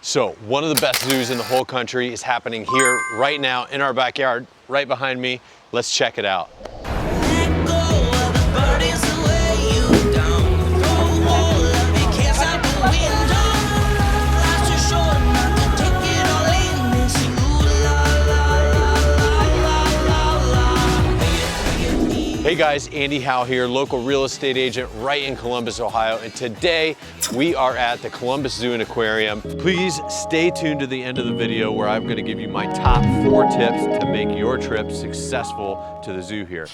So one of the best zoos in the whole country is happening here right now in our backyard, right behind me. Let's check it out. Hey guys, Andy Howell here, local real estate agent right in Columbus, Ohio. And today we are at the Columbus Zoo and Aquarium. Please stay tuned to the end of the video where I'm gonna give you my top 4 tips to make your trip successful to the zoo here.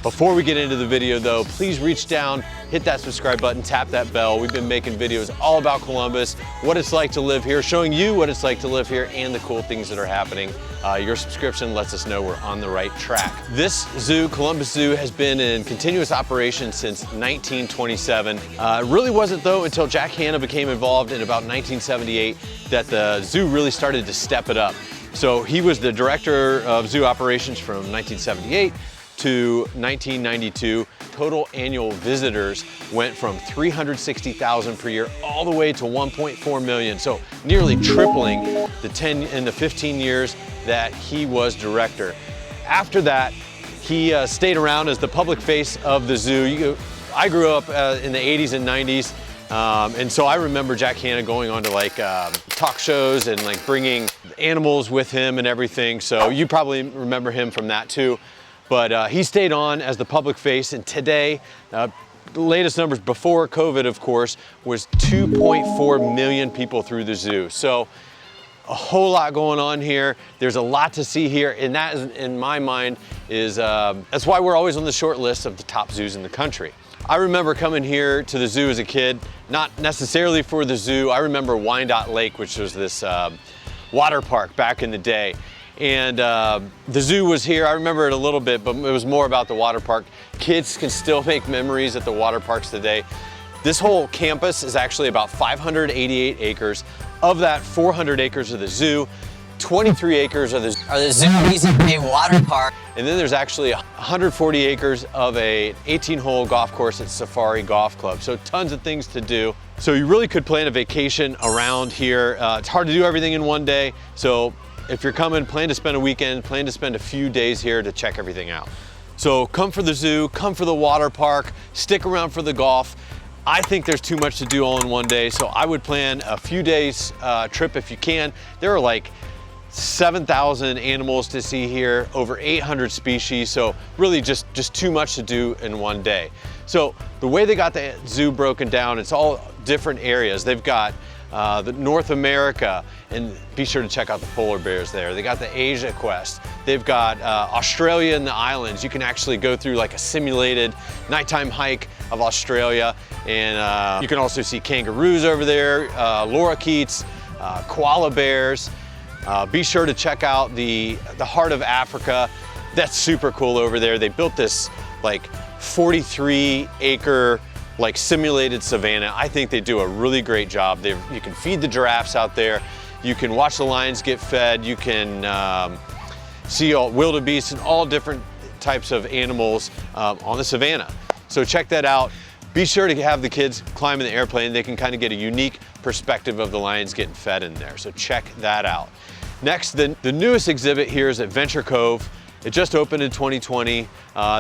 Before we get into the video though, please reach down, hit that subscribe button, tap that bell. We've been making videos all about Columbus, what it's like to live here, showing you what it's like to live here and the cool things that are happening. Your subscription lets us know we're on the right track. This zoo, Columbus Zoo, has been in continuous operation since 1927. It really wasn't though until Jack Hanna became involved in about 1978 that the zoo really started to step it up. So he was the director of zoo operations from 1978 to 1992. Total annual visitors went from 360,000 per year all the way to 1.4 million. So nearly tripling in the 15 years that he was director. After that, he stayed around as the public face of the zoo. I grew up in the 80s and 90s. And so I remember Jack Hanna going on to like talk shows and like bringing animals with him and everything. So you probably remember him from that too. But he stayed on as the public face, and today, the latest numbers before COVID, of course, was 2.4 million people through the zoo. So a whole lot going on here. There's a lot to see here, and that, in my mind, is that's why we're always on the short list of the top zoos in the country. I remember coming here to the zoo as a kid, not necessarily for the zoo. I remember Wyandotte Lake, which was this water park back in the day. And the zoo was here. I remember it a little bit, but it was more about the water park. Kids can still make memories at the water parks today. This whole campus is actually about 588 acres. Of that, 400 acres of the zoo, 23 acres are the Zoo Reason Bay Water Park. And then there's actually 140 acres of a 18-hole golf course at Safari Golf Club. So tons of things to do. So you really could plan a vacation around here. It's hard to do everything in one day. So if you're coming, plan to spend a weekend, plan to spend a few days here to check everything out. So come for the zoo, come for the water park, stick around for the golf. I think there's too much to do all in one day, so I would plan a few days trip if you can. There are like 7,000 animals to see here, over 800 species, so really just too much to do in one day. So the way they got the zoo broken down, it's all different areas. They've got the North America, and be sure to check out the polar bears there. They got the Asia Quest. They've got Australia and the islands. You can actually go through like a simulated nighttime hike of Australia, and you can also see kangaroos over there, lorikeets, koala bears. Be sure to check out the heart of Africa. That's super cool over there. They built this like 43-acre like simulated savanna. I think they do a really great job. You can feed the giraffes out there. You can watch the lions get fed. You can see all wildebeest and all different types of animals on the savanna. So check that out. Be sure to have the kids climb in the airplane. They can kind of get a unique perspective of the lions getting fed in there. So check that out. Next, the newest exhibit here is at Venture Cove. It just opened in 2020.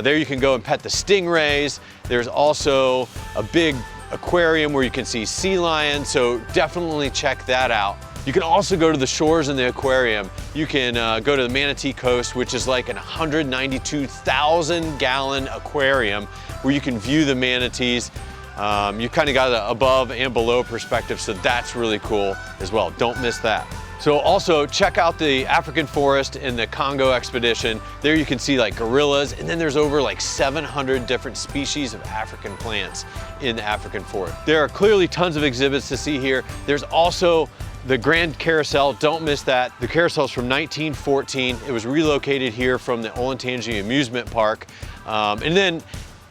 There you can go and pet the stingrays. There's also a big aquarium where you can see sea lions, so definitely check that out. You can also go to the shores in the aquarium. You can go to the Manatee Coast, which is like an 192,000 gallon aquarium where you can view the manatees. You kind of got an above and below perspective, so that's really cool as well. Don't miss that. So also check out the African forest in the Congo expedition. There you can see like gorillas, and then there's over like 700 different species of African plants in the African forest. There are clearly tons of exhibits to see here. There's also the Grand Carousel, don't miss that. The carousel's from 1914. It was relocated here from the Olentangy Amusement Park. And then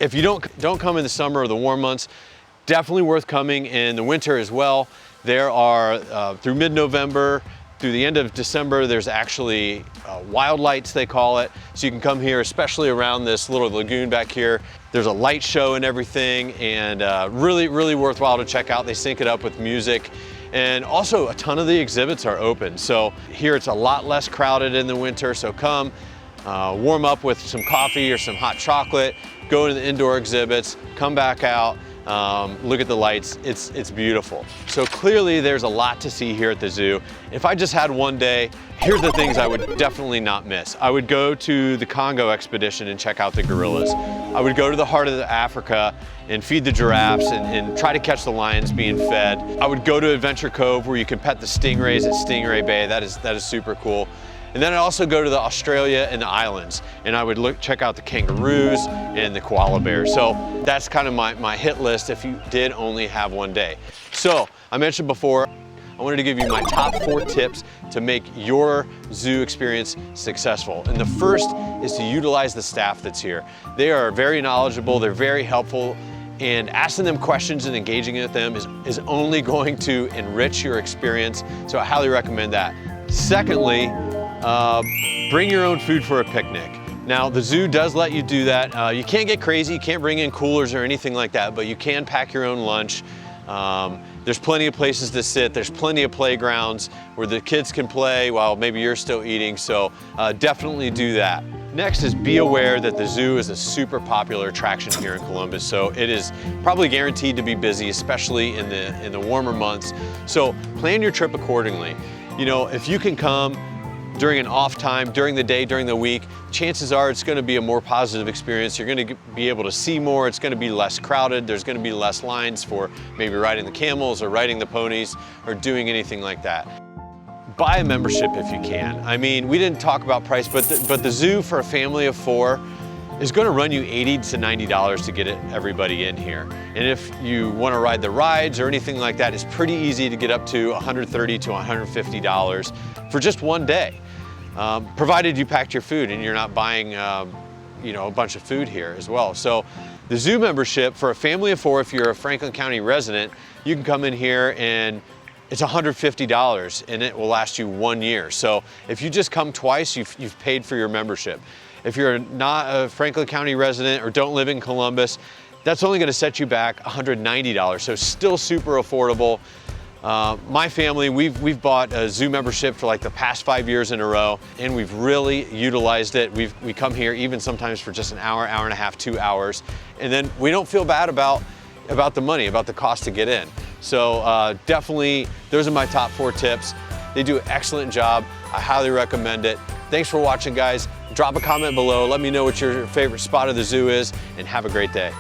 if you don't come in the summer or the warm months, definitely worth coming in the winter as well. There are, through mid-November, through the end of December, there's actually wild lights, they call it. So you can come here, especially around this little lagoon back here. There's a light show and everything, and really, really worthwhile to check out. They sync it up with music. And also a ton of the exhibits are open. So here it's a lot less crowded in the winter. So come warm up with some coffee or some hot chocolate, go to the indoor exhibits, come back out, look at the lights. It's beautiful. So clearly there's a lot to see here at the zoo. If I just had one day, here's the things I would definitely not miss. I would go to the Congo expedition and check out the gorillas. I would go to the heart of Africa and feed the giraffes and try to catch the lions being fed. I would go to Adventure Cove where you can pet the stingrays at Stingray Bay. That is super cool. And then I'd also go to the Australia and the islands, and I would check out the kangaroos and the koala bears. So that's kind of my hit list if you did only have one day. So I mentioned before, I wanted to give you my top 4 tips to make your zoo experience successful. And the first is to utilize the staff that's here. They are very knowledgeable, they're very helpful, and asking them questions and engaging with them is only going to enrich your experience. So I highly recommend that. Secondly, bring your own food for a picnic. Now, the zoo does let you do that. You can't get crazy, you can't bring in coolers or anything like that, but you can pack your own lunch. There's plenty of places to sit. There's plenty of playgrounds where the kids can play while maybe you're still eating, so definitely do that. Next is be aware that the zoo is a super popular attraction here in Columbus, so it is probably guaranteed to be busy, especially in the warmer months. So plan your trip accordingly. You know, if you can come during an off time, during the day, during the week, chances are it's going to be a more positive experience. You're going to be able to see more. It's going to be less crowded. There's going to be less lines for maybe riding the camels or riding the ponies or doing anything like that. Buy a membership if you can. I mean, we didn't talk about price, but the zoo for a family of 4 is going to run you $80 to $90 to get everybody in here. And if you want to ride the rides or anything like that, it's pretty easy to get up to $130 to $150 for just one day. Provided you packed your food and you're not buying you know, a bunch of food here as well. So the zoo membership for a family of 4, if you're a Franklin County resident, you can come in here and it's $150 and it will last you 1 year. So if you just come twice, you've paid for your membership. If you're not a Franklin County resident or don't live in Columbus, that's only going to set you back $190. So still super affordable. My family, we've bought a zoo membership for like the past 5 years in a row, and we've really utilized it. We come here even sometimes for just an hour, hour and a half, 2 hours, and then we don't feel bad about the money, about the cost to get in. So definitely, those are my top 4 tips. They do an excellent job. I highly recommend it. Thanks for watching, guys. Drop a comment below. Let me know what your favorite spot of the zoo is, and have a great day.